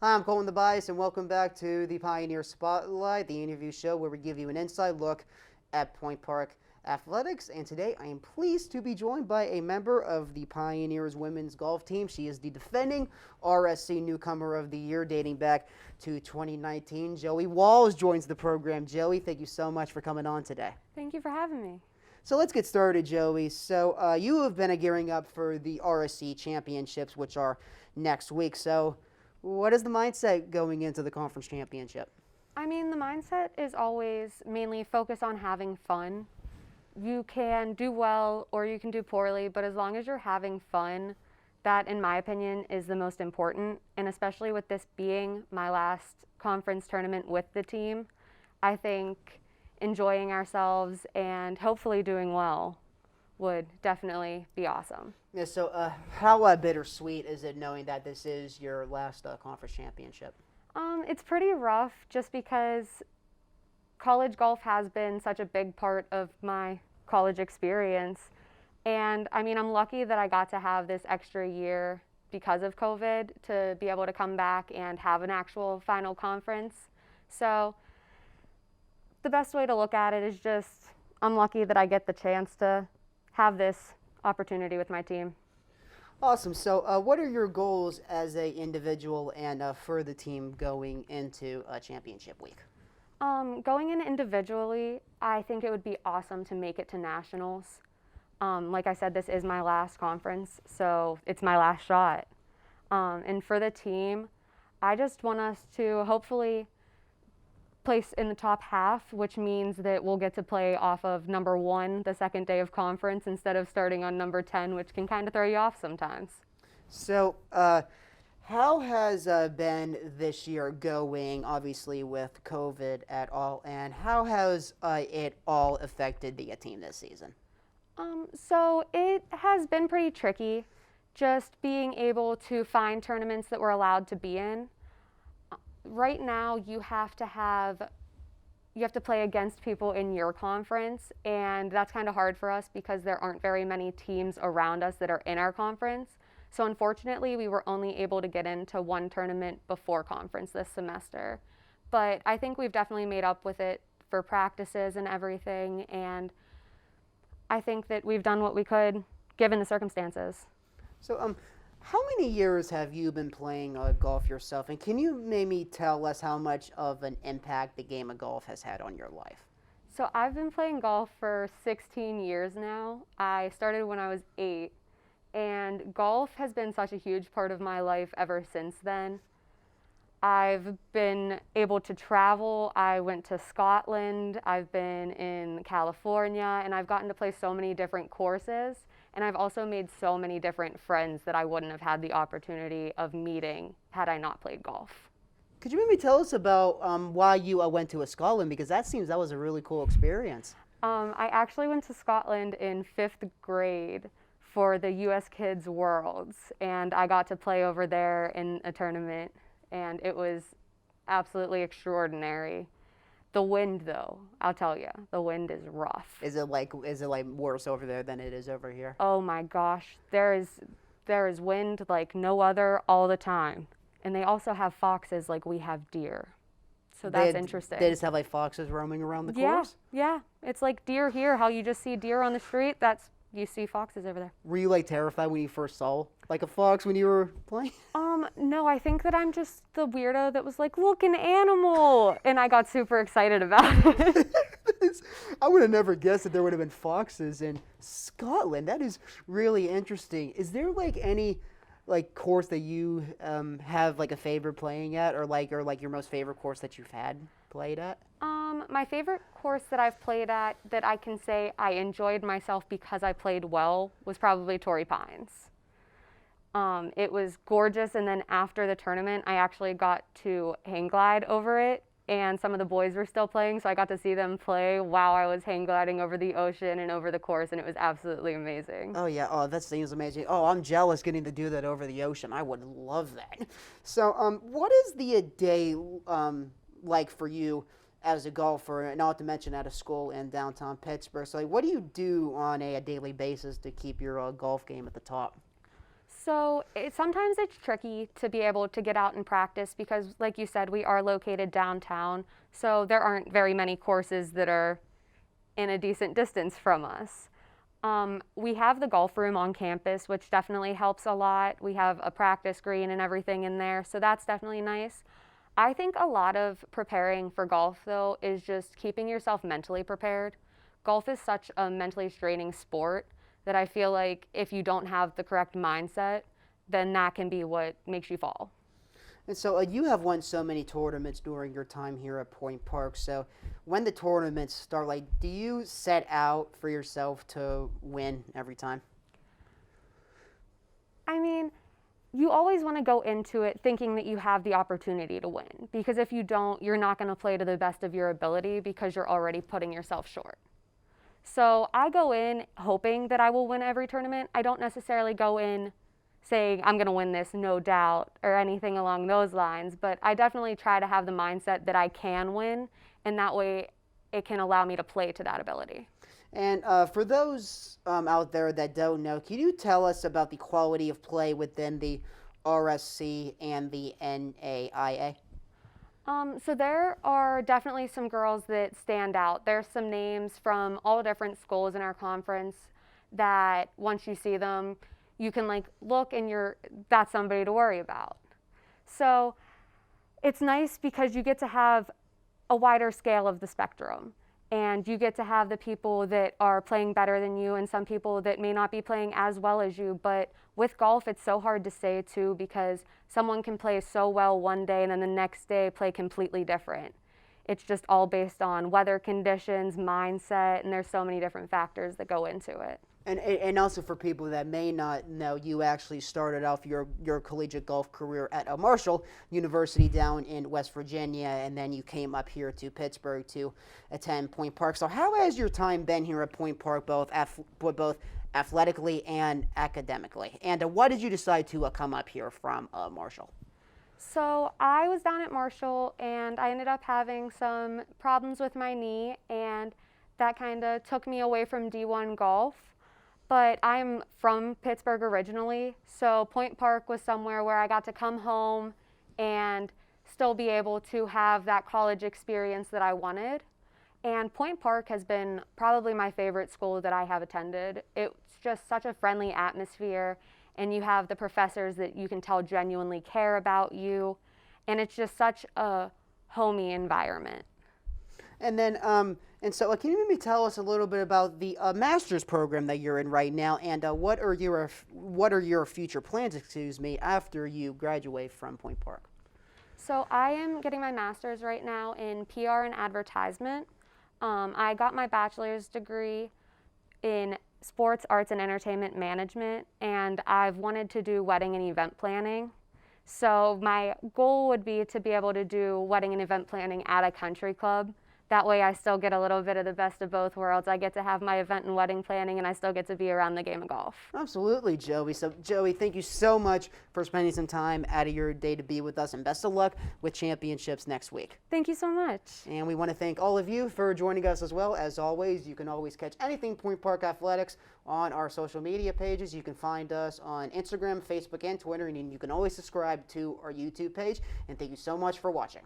Hi, I'm Colton DeBiase, and welcome back to the Pioneer Spotlight, the interview show where we give you an inside look at Point Park athletics. And today I am pleased to be joined by a member of the Pioneers women's golf team. She is the defending RSC Newcomer of the Year dating back to 2019. Joey Walz joins the program. Joey, thank you so much for coming on today. Thank you for having me. So let's get started, Joey. So you have been gearing up for the RSC championships, which are next week. So what is the mindset going into the conference championship? I mean, the mindset is always mainly focus on having fun. You can do well or you can do poorly, but as long as you're having fun, that, in my opinion, is the most important. And especially with this being my last conference tournament with the team, I think enjoying ourselves and hopefully doing well would definitely be awesome. Yeah, so how bittersweet is it knowing that this is your last conference championship? It's pretty rough just because college golf has been such a big part of my college experience. And I mean, I'm lucky that I got to have this extra year because of COVID to be able to come back and have an actual final conference. So the best way to look at it is just I'm lucky that I get the chance to have this opportunity with my team. Awesome. So what are your goals as an individual and for the team going into championship week? Going in individually, I think it would be awesome to make it to nationals. Like I said, this is my last conference, so it's my last shot. And for the team, I just want us to hopefully place in the top half, which means that we'll get to play off of number 1 the second day of conference instead of starting on number 10, which can kind of throw you off sometimes. So how has been this year going, obviously with COVID at all, and how has it all affected the team this season? So it has been pretty tricky just being able to find tournaments that we're allowed to be in. Right now, you have to play against people in your conference, and that's kind of hard for us because there aren't very many teams around us that are in our conference. So unfortunately, we were only able to get into one tournament before conference this semester. But I think we've definitely made up with it for practices and everything, and I think that we've done what we could given the circumstances. So how many years have you been playing golf yourself, and can you maybe tell us how much of an impact the game of golf has had on your life? So I've been playing golf for 16 years now. I started when I was 8, and golf has been such a huge part of my life ever since then. I've been able to travel. I went to Scotland. I've been in California, and I've gotten to play so many different courses. And I've also made so many different friends that I wouldn't have had the opportunity of meeting had I not played golf. Could you maybe tell us about why you went to Scotland? Because that was a really cool experience. I actually went to Scotland in 5th grade for the U.S. Kids Worlds, and I got to play over there in a tournament, and it was absolutely extraordinary. The wind, though, I'll tell you, the wind is rough. Is it like worse over there than it is over here? Oh my gosh, there is wind like no other all the time. And they also have foxes like we have deer. So that's interesting. They just have like foxes roaming around the course? Yeah. It's like deer here, how you just see deer on the street, you see foxes over there. Were you like terrified when you first saw like a fox when you were playing? No, I think that I'm just the weirdo that was like, look, an animal. And I got super excited about it. I would have never guessed that there would have been foxes in Scotland. That is really interesting. Is there like any like course that you have like a favorite playing at, or your most favorite course that you've had played at? My favorite course that I've played at that I can say I enjoyed myself because I played well was probably Torrey Pines. It was gorgeous, and then after the tournament, I actually got to hang glide over it, and some of the boys were still playing, so I got to see them play while I was hang gliding over the ocean and over the course, and it was absolutely amazing. Oh yeah, oh that seems amazing. Oh, I'm jealous getting to do that over the ocean. I would love that. So, what is the day like for you as a golfer, not to mention at a school in downtown Pittsburgh? So, like, what do you do on a daily basis to keep your golf game at the top? So sometimes it's tricky to be able to get out and practice because, like you said, we are located downtown, so there aren't very many courses that are in a decent distance from us. We have the golf room on campus, which definitely helps a lot. We have a practice green and everything in there, so that's definitely nice. I think a lot of preparing for golf, though, is just keeping yourself mentally prepared. Golf is such a mentally straining sport that I feel like if you don't have the correct mindset, then that can be what makes you fall. And so you have won so many tournaments during your time here at Point Park. So when the tournaments start, like, do you set out for yourself to win every time? I mean, you always want to go into it thinking that you have the opportunity to win, because if you don't, you're not going to play to the best of your ability because you're already putting yourself short. So I go in hoping that I will win every tournament. I don't necessarily go in saying I'm going to win this, no doubt, or anything along those lines, but I definitely try to have the mindset that I can win, and that way it can allow me to play to that ability. And for those out there that don't know, can you tell us about the quality of play within the RSC and the NAIA? So there are definitely some girls that stand out. There's some names from all different schools in our conference that once you see them, you can like look and that's somebody to worry about. So it's nice because you get to have a wider scale of the spectrum, and you get to have the people that are playing better than you and some people that may not be playing as well as you. But with golf, it's so hard to say too, because someone can play so well one day and then the next day play completely different. It's just all based on weather conditions, mindset, and there's so many different factors that go into it. And also for people that may not know, you actually started off your collegiate golf career at Marshall University down in West Virginia, and then you came up here to Pittsburgh to attend Point Park. So how has your time been here at Point Park, both athletically and academically? And why did you decide to come up here from Marshall? So I was down at Marshall, and I ended up having some problems with my knee, and that kind of took me away from D1 golf. But I'm from Pittsburgh originally, so Point Park was somewhere where I got to come home and still be able to have that college experience that I wanted. And Point Park has been probably my favorite school that I have attended. It's just such a friendly atmosphere, and you have the professors that you can tell genuinely care about you, and it's just such a homey environment. And then, so can you maybe tell us a little bit about the master's program that you're in right now, and what are your future plans, after you graduate from Point Park? So I am getting my master's right now in PR and advertisement. I got my bachelor's degree in sports, arts, and entertainment management, and I've wanted to do wedding and event planning. So my goal would be to be able to do wedding and event planning at a country club. That way I still get a little bit of the best of both worlds. I get to have my event and wedding planning, and I still get to be around the game of golf. Absolutely, Joey. So, Joey, thank you so much for spending some time out of your day to be with us, and best of luck with championships next week. Thank you so much. And we want to thank all of you for joining us as well. As always, you can always catch anything Point Park Athletics on our social media pages. You can find us on Instagram, Facebook, and Twitter, and you can always subscribe to our YouTube page. And thank you so much for watching.